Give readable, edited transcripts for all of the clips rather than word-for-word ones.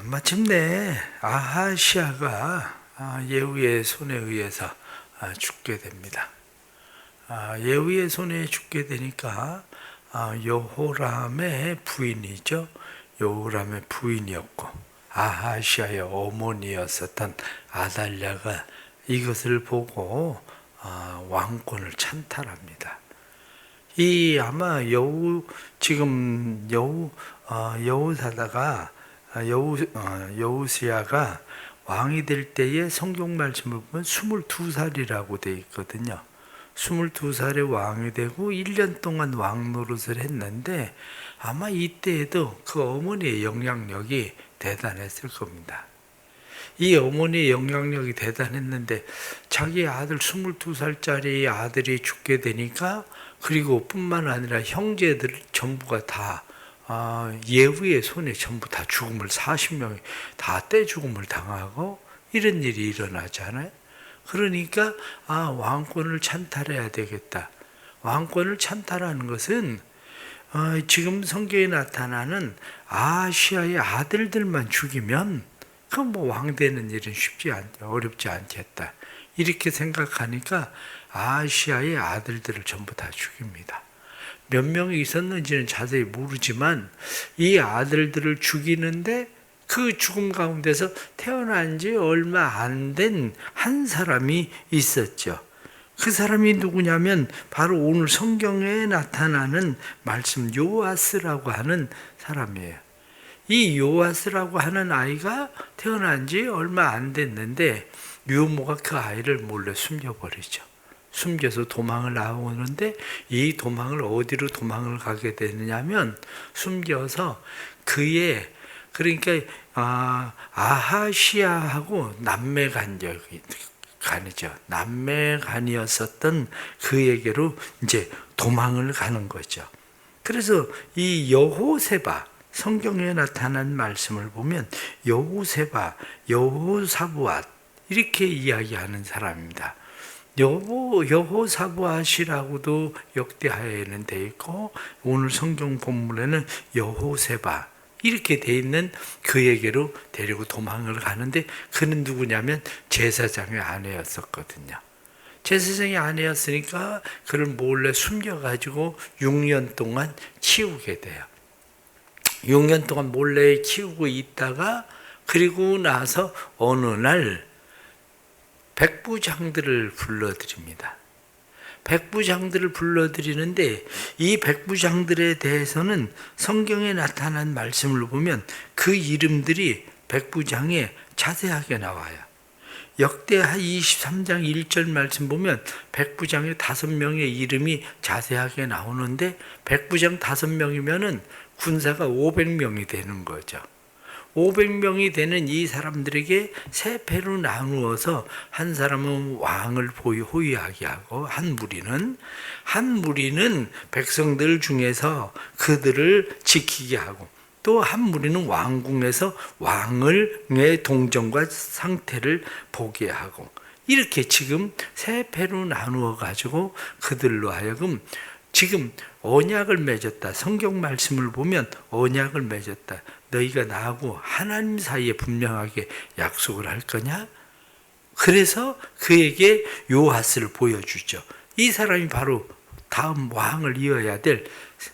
마침내 아하시아가 예후의 손에 의해서 죽게 됩니다. 예후의 손에 죽게 되니까 여호람의 부인이죠. 여호람의 부인이었고 아하시아의 어머니였었던 아달랴가 이것을 보고 왕권을 찬탈합니다. 이 아마 여우시아가 왕이 될 때의 성경 말씀을 보면 22살이라고 되어 있거든요. 22살에 왕이 되고 1년 동안 왕 노릇을 했는데 아마 이때에도 그 어머니의 영향력이 대단했을 겁니다. 이 어머니의 영향력이 대단했는데 자기 아들 22살짜리 아들이 죽게 되니까 그리고 뿐만 아니라 형제들 전부가 다 예후의 손에 전부 다 죽음을 40명이 다 떼죽음을 당하고 이런 일이 일어나잖아요. 그러니까 왕권을 찬탈해야 되겠다. 왕권을 찬탈하는 것은 지금 성경에 나타나는 아하시아의 아들들만 죽이면 그럼 왕 되는 일은 어렵지 않겠다. 이렇게 생각하니까 아하시아의 아들들을 전부 다 죽입니다. 몇 명이 있었는지는 자세히 모르지만 이 아들들을 죽이는데 그 죽음 가운데서 태어난 지 얼마 안 된 한 사람이 있었죠. 그 사람이 누구냐면 바로 오늘 성경에 나타나는 말씀 요아스라고 하는 사람이에요. 이 요아스라고 하는 아이가 태어난 지 얼마 안 됐는데 유모가 그 아이를 몰래 숨겨버리죠. 숨겨서 도망을 나오는데 이 도망을 어디로 도망을 가게 되느냐면 숨겨서 그러니까 아하시아하고 남매간이었었던 그에게로 이제 도망을 가는 거죠. 그래서 이 여호세바 성경에 나타난 말씀을 보면 여호사부앗 이렇게 이야기하는 사람입니다. 여호사부앗이라고도 역대하에는 되어 있고 오늘 성경 본문에는 여호세바 이렇게 되어 있는 그에게로 데리고 도망을 가는데 그는 누구냐면 제사장의 아내였었거든요. 제사장의 아내였으니까 그를 몰래 숨겨가지고 6년 동안 키우게 돼요. 6년 동안 몰래 키우고 있다가 그리고 나서 어느 날 백부장들을 불러드립니다. 백부장들을 불러드리는데 이 백부장들에 대해서는 성경에 나타난 말씀을 보면 그 이름들이 백부장에 자세하게 나와요. 역대하 23장 1절 말씀 보면 백부장의 5명의 이름이 자세하게 나오는데 백부장 5명이면은 군사가 500명이 되는 거죠. 500명이 되는 이 사람들에게 세 패로 나누어서 한 사람은 왕을 호위하게 하고 한 무리는 백성들 중에서 그들을 지키게 하고 또 한 무리는 왕궁에서 왕의 동정과 상태를 보게 하고 이렇게 지금 세 패로 나누어 가지고 그들로 하여금 지금 언약을 맺었다. 성경 말씀을 보면 언약을 맺었다. 너희가 나하고 하나님 사이에 분명하게 약속을 할 거냐? 그래서 그에게 요아스를 보여주죠. 이 사람이 바로 다음 왕을 이어야 될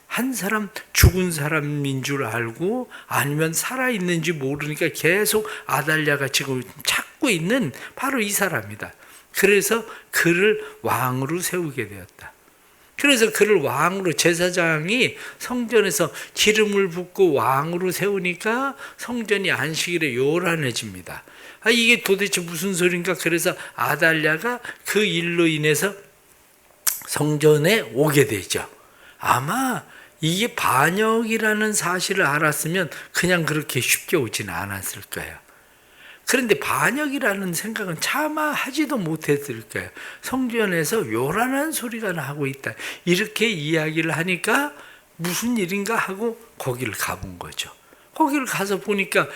한 사람 죽은 사람인 줄 알고 아니면 살아있는지 모르니까 계속 아달랴가 지금 찾고 있는 바로 이 사람이다. 그래서 그를 왕으로 세우게 되었다. 그래서 그를 왕으로 제사장이 성전에서 기름을 붓고 왕으로 세우니까 성전이 안식일에 요란해집니다. 이게 도대체 무슨 소린가? 그래서 아달랴가 그 일로 인해서 성전에 오게 되죠. 아마 이게 반역이라는 사실을 알았으면 그냥 그렇게 쉽게 오지는 않았을 거예요. 그런데 반역이라는 생각은 차마 하지도 못했을 거예요. 성전에서 요란한 소리가 나고 있다. 이렇게 이야기를 하니까 무슨 일인가 하고 거기를 가본 거죠. 거기를 가서 보니까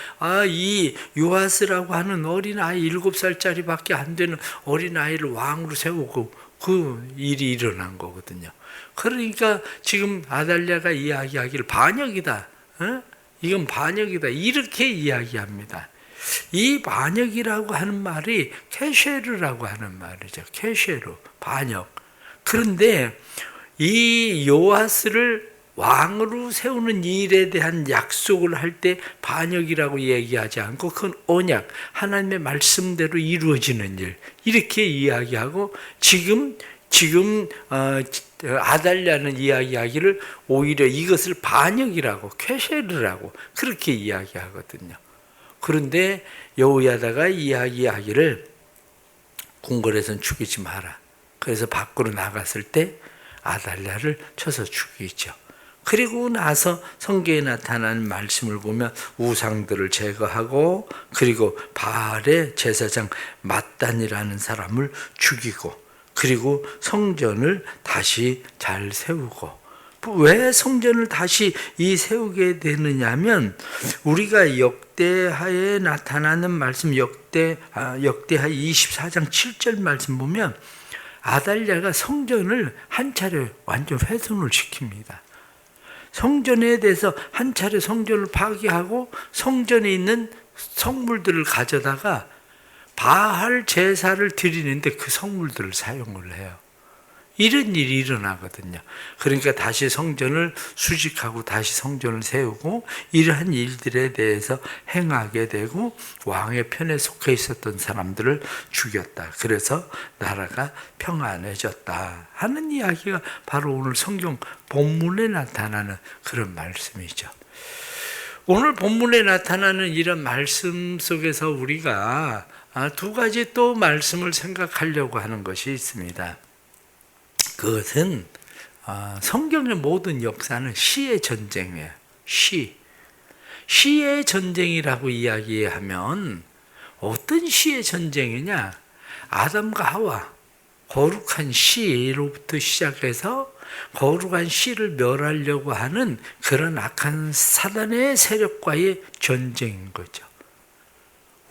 이 요아스라고 하는 어린아이 7살짜리밖에 안 되는 어린아이를 왕으로 세우고 그 일이 일어난 거거든요. 그러니까 지금 아달랴가 이야기하기를 반역이다. 이건 반역이다. 이렇게 이야기합니다. 이 반역이라고 하는 말이 케쉐르라고 하는 말이죠. 케쉐르, 반역. 그런데 이 요아스를 왕으로 세우는 일에 대한 약속을 할 때 반역이라고 얘기하지 않고 그건 언약, 하나님의 말씀대로 이루어지는 일, 이렇게 이야기하고 지금 아달랴는 이야기하기를 오히려 이것을 반역이라고, 쾌쉐르라고 그렇게 이야기하거든요. 그런데 여호야다가 이야기하기를 궁궐에선 죽이지 마라. 그래서 밖으로 나갔을 때 아달랴를 쳐서 죽이죠. 그리고 나서 성경에 나타나는 말씀을 보면 우상들을 제거하고 그리고 바알의 제사장 mat단이라는 사람을 죽이고 그리고 성전을 다시 잘 세우고, 왜 성전을 다시 세우게 되느냐면 우리가 역대하에 나타나는 말씀 역대하 24장 7절 말씀 보면 아달랴가 성전을 한 차례 완전 훼손을 시킵니다. 성전에 대해서 한 차례 성전을 파괴하고 성전에 있는 성물들을 가져다가 바알 제사를 드리는데 그 성물들을 사용을 해요. 이런 일이 일어나거든요. 그러니까 다시 성전을 수직하고 다시 성전을 세우고 이러한 일들에 대해서 행하게 되고 왕의 편에 속해 있었던 사람들을 죽였다. 그래서 나라가 평안해졌다 하는 이야기가 바로 오늘 성경 본문에 나타나는 그런 말씀이죠. 오늘 본문에 나타나는 이런 말씀 속에서 우리가 두 가지 또 말씀을 생각하려고 하는 것이 있습니다. 그것은 성경의 모든 역사는 시의 전쟁이에요. 시의 전쟁이라고 이야기하면 어떤 시의 전쟁이냐? 아담과 하와 거룩한 시로부터 시작해서 거룩한 시를 멸하려고 하는 그런 악한 사단의 세력과의 전쟁인 거죠.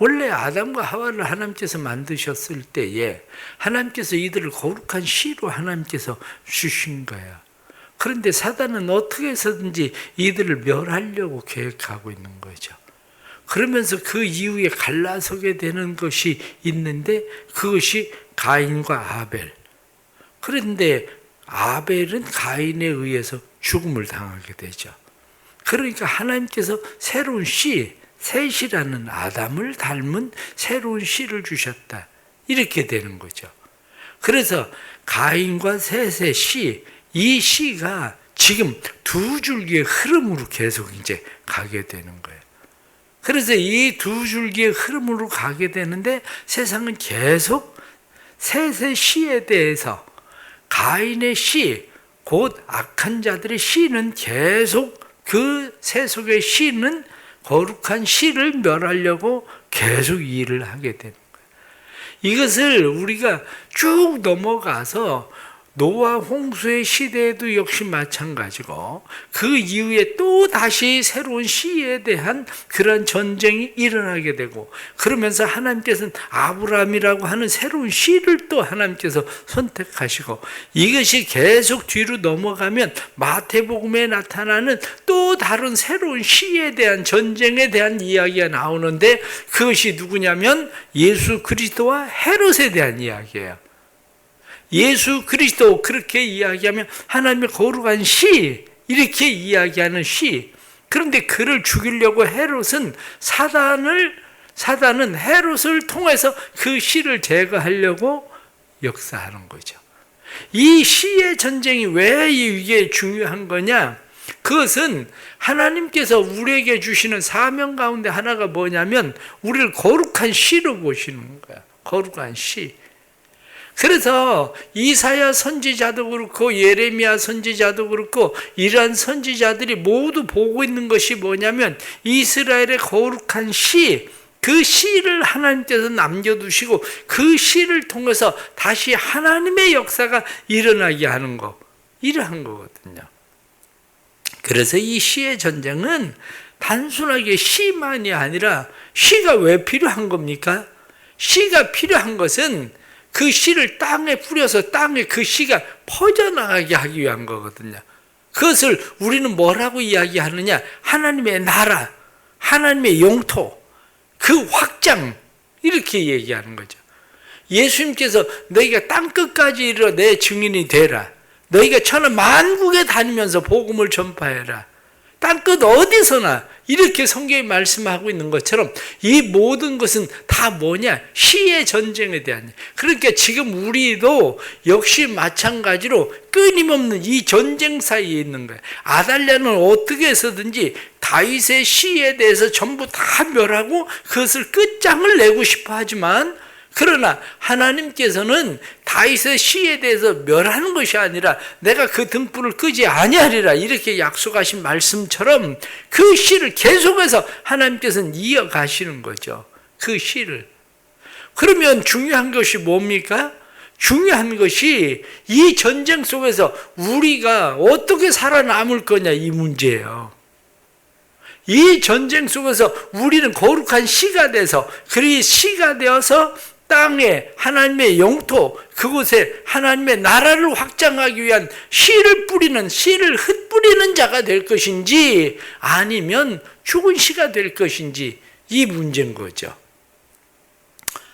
원래 아담과 하와를 하나님께서 만드셨을 때에 하나님께서 이들을 거룩한 씨로 하나님께서 주신 거야. 그런데 사단은 어떻게 해서든지 이들을 멸하려고 계획하고 있는 거죠. 그러면서 그 이후에 갈라서게 되는 것이 있는데 그것이 가인과 아벨. 그런데 아벨은 가인에 의해서 죽음을 당하게 되죠. 그러니까 하나님께서 새로운 씨, 셋이라는 아담을 닮은 새로운 씨를 주셨다. 이렇게 되는 거죠. 그래서 가인과 셋의 씨, 이 씨가 지금 두 줄기의 흐름으로 계속 이제 가게 되는 거예요. 그래서 이 두 줄기의 흐름으로 가게 되는데 세상은 계속 셋의 씨에 대해서 가인의 씨, 곧 악한 자들의 씨는 계속 그 셋 속의 씨는 거룩한 씨를 멸하려고 계속 일을 하게 되는 거예요. 이것을 우리가 쭉 넘어가서 노아 홍수의 시대에도 역시 마찬가지고 그 이후에 또 다시 새로운 시에 대한 그런 전쟁이 일어나게 되고 그러면서 하나님께서는 아브라함이라고 하는 새로운 시를 또 하나님께서 선택하시고 이것이 계속 뒤로 넘어가면 마태복음에 나타나는 또 다른 새로운 시에 대한 전쟁에 대한 이야기가 나오는데 그것이 누구냐면 예수 그리스도와 헤롯에 대한 이야기예요. 예수 그리스도 그렇게 이야기하면 하나님의 거룩한 시 이렇게 이야기하는 시. 그런데 그를 죽이려고 헤롯은 사단은 헤롯을 통해서 그 시를 제거하려고 역사하는 거죠. 이 시의 전쟁이 왜 이게 중요한 거냐? 그것은 하나님께서 우리에게 주시는 사명 가운데 하나가 뭐냐면 우리를 거룩한 시로 보시는 거야. 거룩한 시. 그래서 이사야 선지자도 그렇고 예레미야 선지자도 그렇고 이러한 선지자들이 모두 보고 있는 것이 뭐냐면 이스라엘의 거룩한 시, 그 시를 하나님께서 남겨두시고 그 시를 통해서 다시 하나님의 역사가 일어나게 하는 거, 이러한 거거든요. 그래서 이 시의 전쟁은 단순하게 시만이 아니라 시가 왜 필요한 겁니까? 시가 필요한 것은 그 씨를 땅에 뿌려서 땅에 그 씨가 퍼져나가게 하기 위한 거거든요. 그것을 우리는 뭐라고 이야기하느냐? 하나님의 나라, 하나님의 영토, 그 확장, 이렇게 얘기하는 거죠. 예수님께서 너희가 땅끝까지 이르러 내 증인이 되라. 너희가 천하 만국에 다니면서 복음을 전파해라. 땅끝 어디서나, 이렇게 성경이 말씀하고 있는 것처럼 이 모든 것은 다 뭐냐? 시의 전쟁에 대한. 그러니까 지금 우리도 역시 마찬가지로 끊임없는 이 전쟁 사이에 있는 거예요. 아달랴는 어떻게 해서든지 다윗의 시에 대해서 전부 다 멸하고 그것을 끝장을 내고 싶어 하지만, 그러나 하나님께서는 다윗의 시에 대해서 멸하는 것이 아니라 내가 그 등불을 끄지 아니하리라, 이렇게 약속하신 말씀처럼 그 시를 계속해서 하나님께서는 이어가시는 거죠. 그 시를. 그러면 중요한 것이 뭡니까? 중요한 것이 이 전쟁 속에서 우리가 어떻게 살아남을 거냐, 이 문제예요. 이 전쟁 속에서 우리는 거룩한 시가 돼서, 그리 시가 되어서 땅에 하나님의 영토, 그곳에 하나님의 나라를 확장하기 위한 씨를 뿌리는, 씨를 흩뿌리는 자가 될 것인지 아니면 죽은 씨가 될 것인지, 이 문제인 거죠.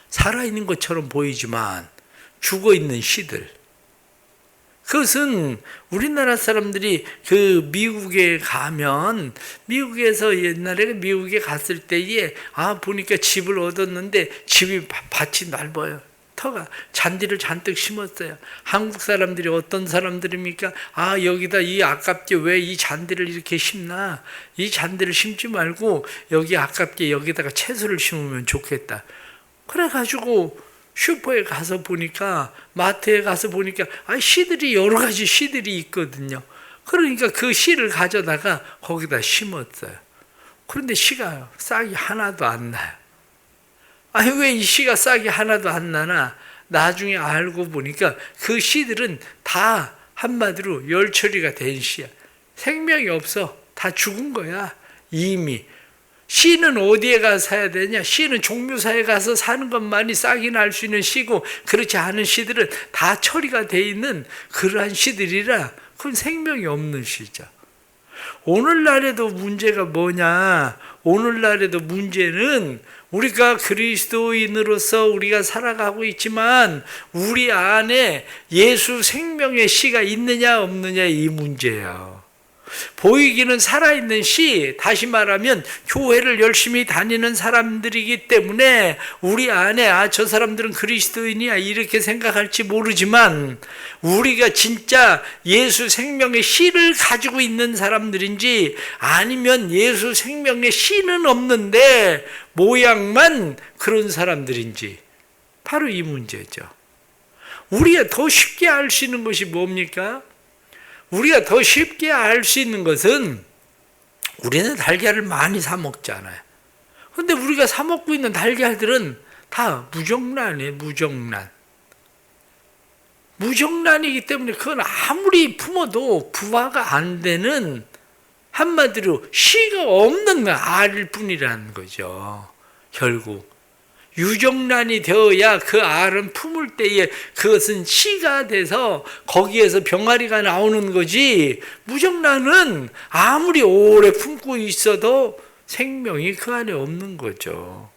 살아있는 것처럼 보이지만 죽어있는 씨들, 그것은 우리나라 사람들이 그 미국에 가면, 미국에서 옛날에 미국에 갔을 때에 보니까 집을 얻었는데 집이 밭이 넓어요. 터가 잔디를 잔뜩 심었어요. 한국 사람들이 어떤 사람들입니까? 여기다 이 아깝게 왜 이 잔디를 이렇게 심나? 이 잔디를 심지 말고 여기 아깝게 여기다가 채소를 심으면 좋겠다. 그래가지고 슈퍼에 가서 보니까, 마트에 가서 보니까 씨들이 여러 가지 씨들이 있거든요. 그러니까 그 씨를 가져다가 거기다 심었어요. 그런데 씨가 싹이 하나도 안 나요. 왜 이 씨가 싹이 하나도 안 나나? 나중에 알고 보니까 그 씨들은 다 한마디로 열 처리가 된 씨야. 생명이 없어. 다 죽은 거야, 이미. 씨는 어디에 가서 사야 되냐? 씨는 종묘사에 가서 사는 것만이 싹이 날 수 있는 씨고, 그렇지 않은 씨들은 다 처리가 돼 있는 그러한 씨들이라 그건 생명이 없는 씨죠. 오늘날에도 문제가 뭐냐? 오늘날에도 문제는 우리가 그리스도인으로서 우리가 살아가고 있지만 우리 안에 예수 생명의 씨가 있느냐 없느냐, 이 문제예요. 보이기는 살아있는 씨, 다시 말하면 교회를 열심히 다니는 사람들이기 때문에 우리 안에 저 사람들은 그리스도인이야 이렇게 생각할지 모르지만, 우리가 진짜 예수 생명의 씨를 가지고 있는 사람들인지 아니면 예수 생명의 씨는 없는데 모양만 그런 사람들인지, 바로 이 문제죠. 우리가 더 쉽게 알 수 있는 것이 뭡니까? 우리가 더 쉽게 알 수 있는 것은, 우리는 달걀을 많이 사 먹잖아요. 그런데 우리가 사 먹고 있는 달걀들은 다 무정란이에요. 무정란이기 때문에 그건 아무리 품어도 부화가 안 되는, 한마디로 씨가 없는 알일 뿐이라는 거죠. 결국 유정란이 되어야 그 알은 품을 때에 그것은 씨가 돼서 거기에서 병아리가 나오는 거지, 무정란은 아무리 오래 품고 있어도 생명이 그 안에 없는 거죠.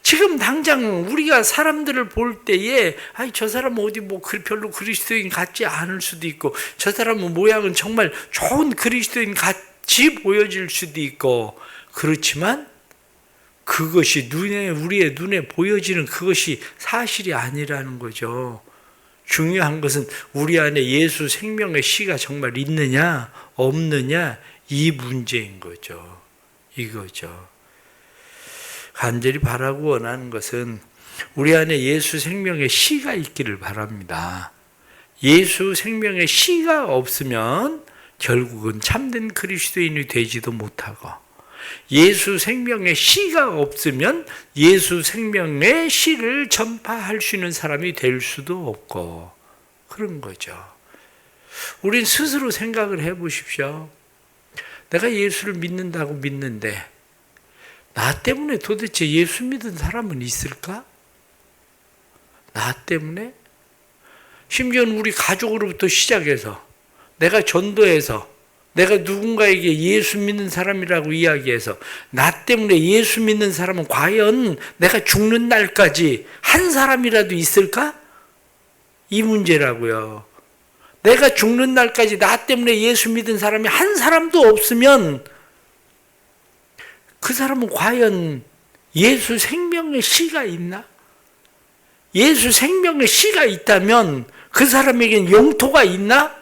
지금 당장 우리가 사람들을 볼 때에 저 사람은 어디 별로 그리스도인 같지 않을 수도 있고, 저 사람은 모양은 정말 좋은 그리스도인 같이 보여질 수도 있고, 그렇지만 그것이 우리의 눈에 보여지는 그것이 사실이 아니라는 거죠. 중요한 것은 우리 안에 예수 생명의 씨가 정말 있느냐 없느냐, 이 문제인 거죠. 이거죠. 간절히 바라고 원하는 것은 우리 안에 예수 생명의 씨가 있기를 바랍니다. 예수 생명의 씨가 없으면 결국은 참된 그리스도인이 되지도 못하고, 예수 생명의 씨가 없으면 예수 생명의 씨를 전파할 수 있는 사람이 될 수도 없고, 그런 거죠. 우린 스스로 생각을 해보십시오. 내가 예수를 믿는다고 믿는데 나 때문에 도대체 예수 믿은 사람은 있을까? 나 때문에? 심지어는 우리 가족으로부터 시작해서 내가 전도해서 내가 누군가에게 예수 믿는 사람이라고 이야기해서 나 때문에 예수 믿는 사람은 과연 내가 죽는 날까지 한 사람이라도 있을까? 이 문제라고요. 내가 죽는 날까지 나 때문에 예수 믿은 사람이 한 사람도 없으면 그 사람은 과연 예수 생명의 씨가 있나? 예수 생명의 씨가 있다면 그 사람에겐 영토가 있나?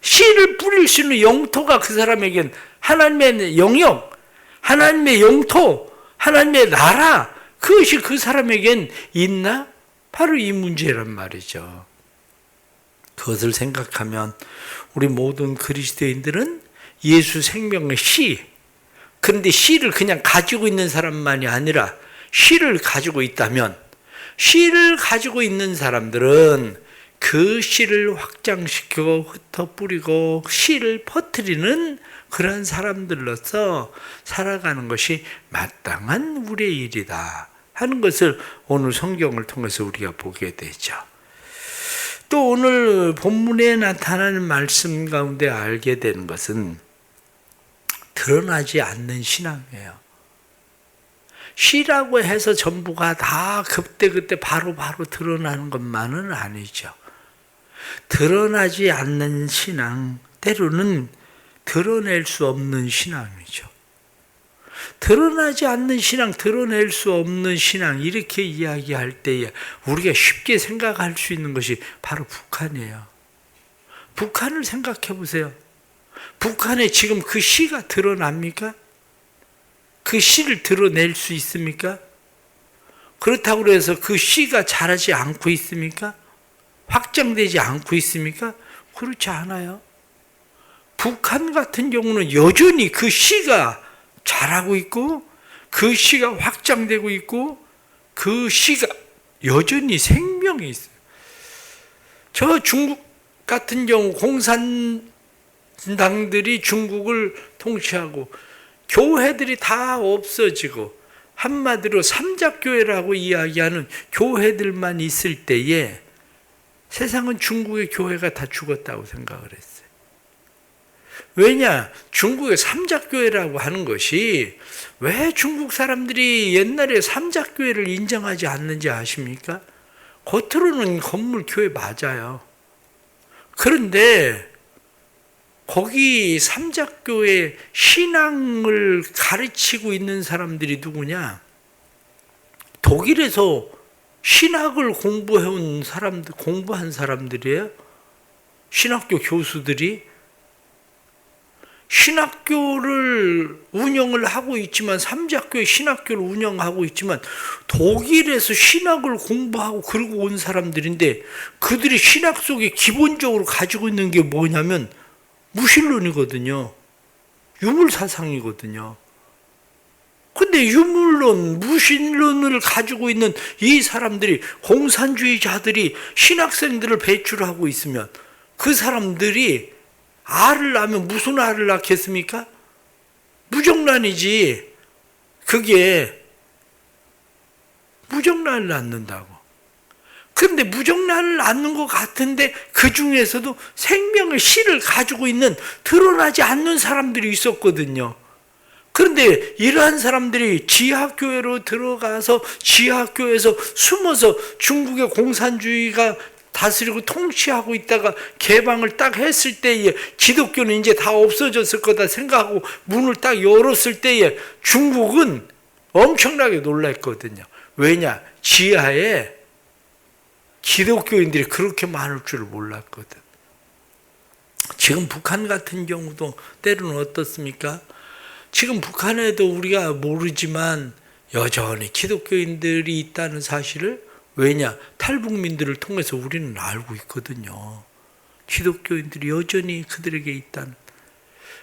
씨를 뿌릴 수 있는 영토가 그 사람에겐 하나님의 영역, 하나님의 영토, 하나님의 나라, 그것이 그 사람에겐 있나? 바로 이 문제란 말이죠. 그것을 생각하면 우리 모든 그리스도인들은 예수 생명의 씨, 그런데 씨를 그냥 가지고 있는 사람만이 아니라 씨를 가지고 있다면, 씨를 가지고 있는 사람들은 그 씨를 확장시키고 흩어 뿌리고 씨를 퍼뜨리는 그런 사람들로서 살아가는 것이 마땅한 우리의 일이다 하는 것을 오늘 성경을 통해서 우리가 보게 되죠. 또 오늘 본문에 나타나는 말씀 가운데 알게 되는 것은 드러나지 않는 신앙이에요. 씨라고 해서 전부가 다 그때그때 바로바로 드러나는 것만은 아니죠. 드러나지 않는 신앙, 때로는 드러낼 수 없는 신앙이죠. 드러나지 않는 신앙, 드러낼 수 없는 신앙, 이렇게 이야기할 때에 우리가 쉽게 생각할 수 있는 것이 바로 북한이에요. 북한을 생각해 보세요. 북한에 지금 그 씨가 드러납니까? 그 씨를 드러낼 수 있습니까? 그렇다고 해서 그 씨가 자라지 않고 있습니까? 확장되지 않고 있습니까? 그렇지 않아요. 북한 같은 경우는 여전히 그 씨가 자라고 있고 그 씨가 확장되고 있고 그 씨가 여전히 생명이 있어요. 저 중국 같은 경우 공산당들이 중국을 통치하고 교회들이 다 없어지고 한마디로 삼작교회라고 이야기하는 교회들만 있을 때에 세상은 중국의 교회가 다 죽었다고 생각을 했어요. 왜냐? 중국의 삼작교회라고 하는 것이 왜 중국 사람들이 옛날에 삼작교회를 인정하지 않는지 아십니까? 겉으로는 건물 교회 맞아요. 그런데 거기 삼작교회 신앙을 가르치고 있는 사람들이 누구냐? 독일에서 신학을 공부해온 사람들, 공부한 사람들이에요. 신학교 교수들이 신학교를 운영을 하고 있지만, 삼작교회 신학교를 운영하고 있지만 독일에서 신학을 공부하고 그러고 온 사람들인데 그들이 신학 속에 기본적으로 가지고 있는 게 뭐냐면 무신론이거든요. 유물사상이거든요. 근데 유물론, 무신론을 가지고 있는 이 사람들이, 공산주의자들이 신학생들을 배출하고 있으면 그 사람들이 알을 낳으면 무슨 알을 낳겠습니까? 무정란이지. 그게 무정란을 낳는다고. 그런데 무정란을 낳는 것 같은데 그 중에서도 생명의 씨를 가지고 있는 드러나지 않는 사람들이 있었거든요. 그런데 이러한 사람들이 지하교회로 들어가서 지하교회에서 숨어서 중국의 공산주의가 다스리고 통치하고 있다가 개방을 딱 했을 때에 기독교는 이제 다 없어졌을 거다 생각하고 문을 딱 열었을 때에 중국은 엄청나게 놀랐거든요. 왜냐? 지하에 기독교인들이 그렇게 많을 줄을 몰랐거든. 지금 북한 같은 경우도 때로는 어떻습니까? 지금 북한에도 우리가 모르지만 여전히 기독교인들이 있다는 사실을, 왜냐? 탈북민들을 통해서 우리는 알고 있거든요. 기독교인들이 여전히 그들에게 있다는.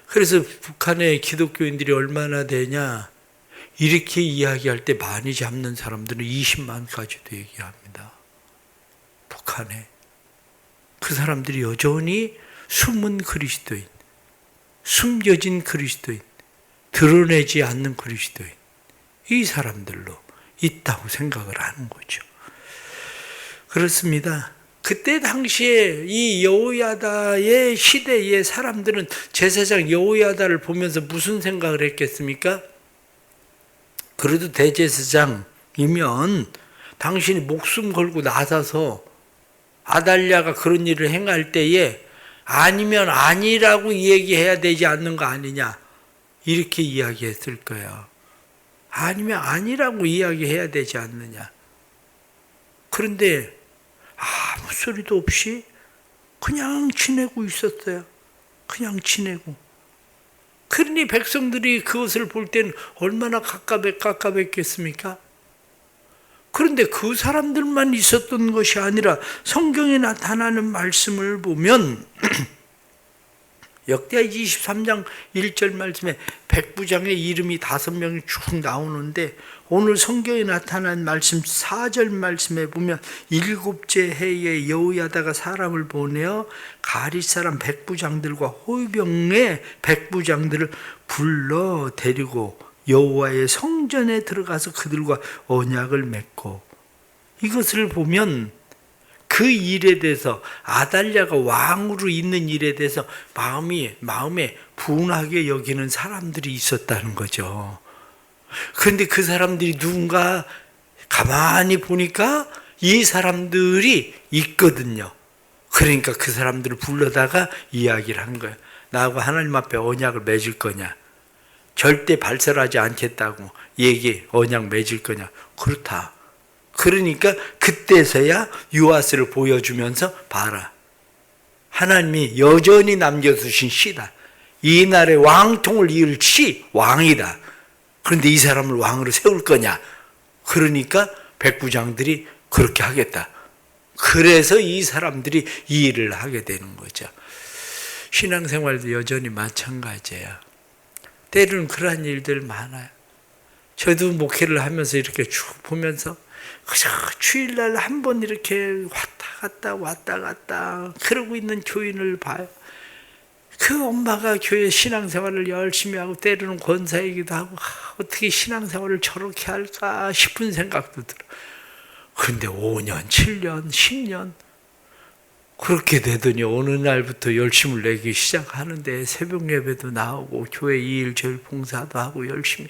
그래서 북한의 기독교인들이 얼마나 되냐? 이렇게 이야기할 때 많이 잡는 사람들은 20만까지도 얘기합니다. 북한에. 그 사람들이 여전히 숨은 그리스도인, 숨겨진 그리스도인, 드러내지 않는 그리스도인, 이 사람들로 있다고 생각을 하는 거죠. 그렇습니다. 그때 당시에 이 여호야다의 시대의 사람들은 제사장 여호야다를 보면서 무슨 생각을 했겠습니까? 그래도 대제사장이면 당신이 목숨 걸고 나서서 아달랴가 그런 일을 행할 때에 아니면 아니라고 얘기해야 되지 않는 거 아니냐, 이렇게 이야기했을 거예요. 아니면 아니라고 이야기해야 되지 않느냐. 그런데 아무 소리도 없이 그냥 지내고 있었어요. 그냥 지내고. 그러니 백성들이 그것을 볼 때는 얼마나 깝깝했겠습니까? 그런데 그 사람들만 있었던 것이 아니라 성경에 나타나는 말씀을 보면 역대하 23장 1절 말씀에 백부장의 이름이 5명이 쭉 나오는데, 오늘 성경에 나타난 말씀 4절 말씀에 보면 7째 해에 여호야다가 사람을 보내어 가릿 사람 백부장들과 호위병의 백부장들을 불러 데리고 여호와의 성전에 들어가서 그들과 언약을 맺고, 이것을 보면 그 일에 대해서 아달랴가 왕으로 있는 일에 대해서 마음에 분하게 여기는 사람들이 있었다는 거죠. 그런데 그 사람들이 누군가 가만히 보니까 이 사람들이 있거든요. 그러니까 그 사람들을 불러다가 이야기를 한 거예요. 나하고 하나님 앞에 언약을 맺을 거냐, 절대 발설하지 않겠다고 언약 맺을 거냐. 그렇다. 그러니까 그때서야 요아스를 보여주면서 봐라, 하나님이 여전히 남겨두신 씨다. 이 날의 왕통을 이을 씨 왕이다. 그런데 이 사람을 왕으로 세울 거냐. 그러니까 백부장들이 그렇게 하겠다. 그래서 이 사람들이 이 일을 하게 되는 거죠. 신앙생활도 여전히 마찬가지예요. 때로는 그러한 일들 많아요. 저도 목회를 하면서 이렇게 쭉 보면서 그저 주일날 한 번 이렇게 왔다 갔다 그러고 있는 교인을 봐요. 그 엄마가 교회 신앙생활을 열심히 하고 때로는 권사이기도 하고 어떻게 신앙생활을 저렇게 할까 싶은 생각도 들어. 그런데 5년, 7년, 10년 그렇게 되더니 어느 날부터 열심을 내기 시작하는데 새벽 예배도 나오고 교회 2일 제일 봉사도 하고 열심히.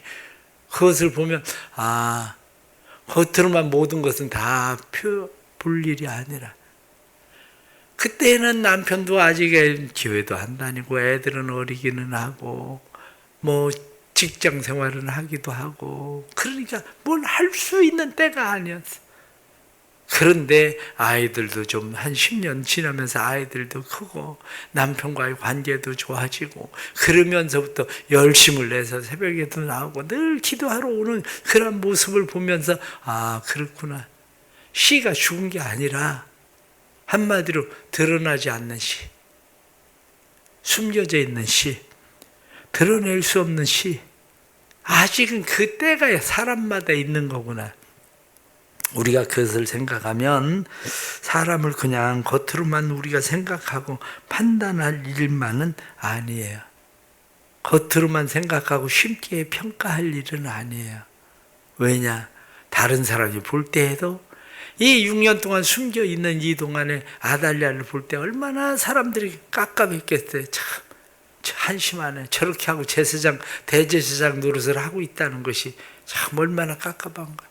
그것을 보면 겉으로만 모든 것은 다 볼 일이 아니라, 그때는 남편도 아직 교회도 안 다니고 애들은 어리기는 하고 뭐 직장 생활은 하기도 하고, 그러니까 뭘 할 수 있는 때가 아니었어. 그런데 아이들도 좀 한 10년 지나면서 아이들도 크고 남편과의 관계도 좋아지고, 그러면서부터 열심을 내서 새벽에도 나오고 늘 기도하러 오는 그런 모습을 보면서 그렇구나. 씨가 죽은 게 아니라 한마디로 드러나지 않는 씨, 숨겨져 있는 씨, 드러낼 수 없는 씨, 아직은 그 때가 사람마다 있는 거구나. 우리가 그것을 생각하면 사람을 그냥 겉으로만 우리가 생각하고 판단할 일만은 아니에요. 겉으로만 생각하고 쉽게 평가할 일은 아니에요. 왜냐? 다른 사람이 볼 때에도 이 6년 동안 숨겨 있는 이 동안에 아달랴를 볼 때 얼마나 사람들이 깝깝했겠어요. 참 한심하네. 저렇게 하고 대제사장 노릇을 하고 있다는 것이 참 얼마나 깝깝한가.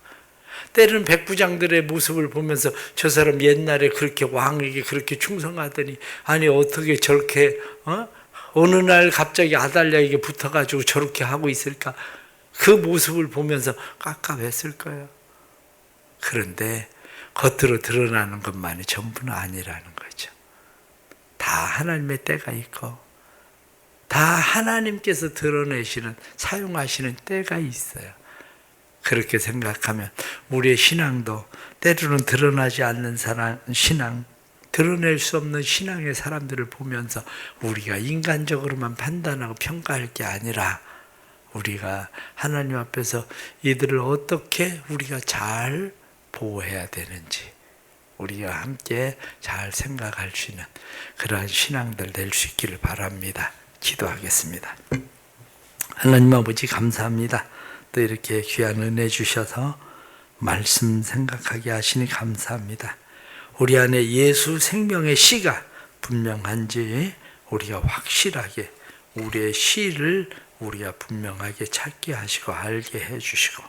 때로는 백부장들의 모습을 보면서 저 사람 옛날에 그렇게 왕에게 그렇게 충성하더니 아니 어떻게 저렇게 어느 날 갑자기 아달랴에게 붙어가지고 저렇게 하고 있을까. 그 모습을 보면서 깝깝했을 거예요. 그런데 겉으로 드러나는 것만이 전부는 아니라는 거죠. 다 하나님의 때가 있고 다 하나님께서 드러내시는 사용하시는 때가 있어요. 그렇게 생각하면 우리의 신앙도 때로는 드러나지 않는 신앙, 드러낼 수 없는 신앙의 사람들을 보면서 우리가 인간적으로만 판단하고 평가할 게 아니라 우리가 하나님 앞에서 이들을 어떻게 우리가 잘 보호해야 되는지 우리가 함께 잘 생각할 수 있는 그러한 신앙들 될 수 있기를 바랍니다. 기도하겠습니다. 하나님 아버지 감사합니다. 또 이렇게 귀한 은혜 주셔서 말씀 생각하게 하시니 감사합니다. 우리 안에 예수 생명의 씨가 분명한지 우리가 확실하게 우리의 씨를 우리가 분명하게 찾게 하시고 알게 해주시고,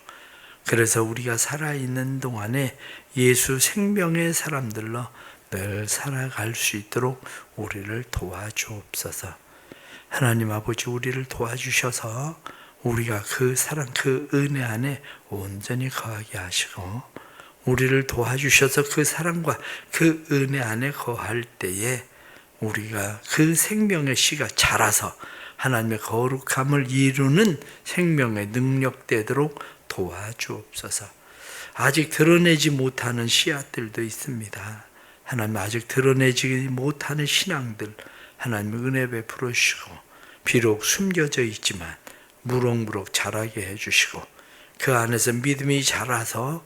그래서 우리가 살아있는 동안에 예수 생명의 사람들로 늘 살아갈 수 있도록 우리를 도와주옵소서. 하나님 아버지, 우리를 도와주셔서 우리가 그 사랑, 그 은혜 안에 온전히 거하게 하시고, 우리를 도와주셔서 그 사랑과 그 은혜 안에 거할 때에 우리가 그 생명의 씨가 자라서 하나님의 거룩함을 이루는 생명의 능력되도록 도와주옵소서. 아직 드러내지 못하는 씨앗들도 있습니다. 하나님, 아직 드러내지 못하는 신앙들 하나님 은혜 베풀어 주시고, 비록 숨겨져 있지만 무럭무럭 자라게 해주시고, 그 안에서 믿음이 자라서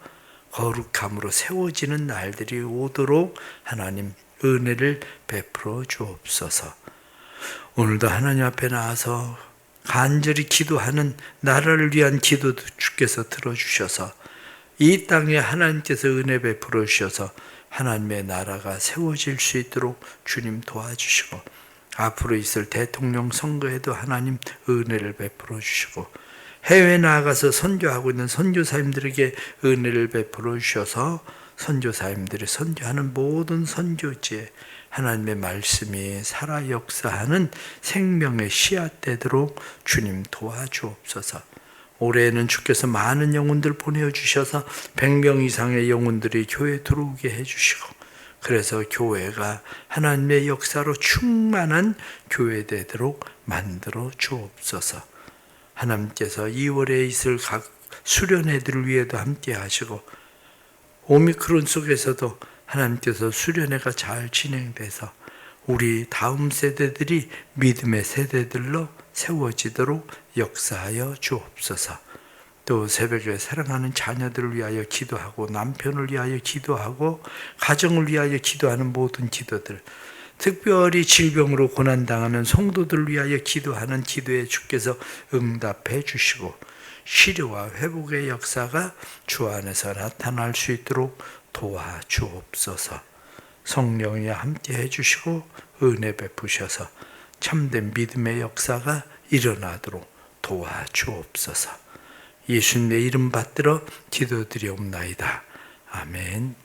거룩함으로 세워지는 날들이 오도록 하나님 은혜를 베풀어 주옵소서. 오늘도 하나님 앞에 나와서 간절히 기도하는 나라를 위한 기도도 주께서 들어주셔서 이 땅에 하나님께서 은혜 베풀어 주셔서 하나님의 나라가 세워질 수 있도록 주님 도와주시고, 앞으로 있을 대통령 선거에도 하나님 은혜를 베풀어 주시고, 해외에 나아가서 선교하고 있는 선교사님들에게 은혜를 베풀어 주셔서 선교사님들이 선교하는 모든 선교지에 하나님의 말씀이 살아 역사하는 생명의 씨앗 되도록 주님 도와주옵소서. 올해에는 주께서 많은 영혼들 보내주셔서 100명 이상의 영혼들이 교회에 들어오게 해주시고, 그래서 교회가 하나님의 역사로 충만한 교회 되도록 만들어 주옵소서. 하나님께서 2월에 있을 각 수련회들을 위해도 함께 하시고, 오미크론 속에서도 하나님께서 수련회가 잘 진행돼서 우리 다음 세대들이 믿음의 세대들로 세워지도록 역사하여 주옵소서. 또 새벽에 사랑하는 자녀들을 위하여 기도하고, 남편을 위하여 기도하고, 가정을 위하여 기도하는 모든 기도들, 특별히 질병으로 고난당하는 성도들을 위하여 기도하는 기도에 주께서 응답해 주시고, 치료와 회복의 역사가 주 안에서 나타날 수 있도록 도와주옵소서. 성령이 함께 해주시고 은혜 베푸셔서 참된 믿음의 역사가 일어나도록 도와주옵소서. 예수님의 이름 받들어 기도드리옵나이다. 아멘.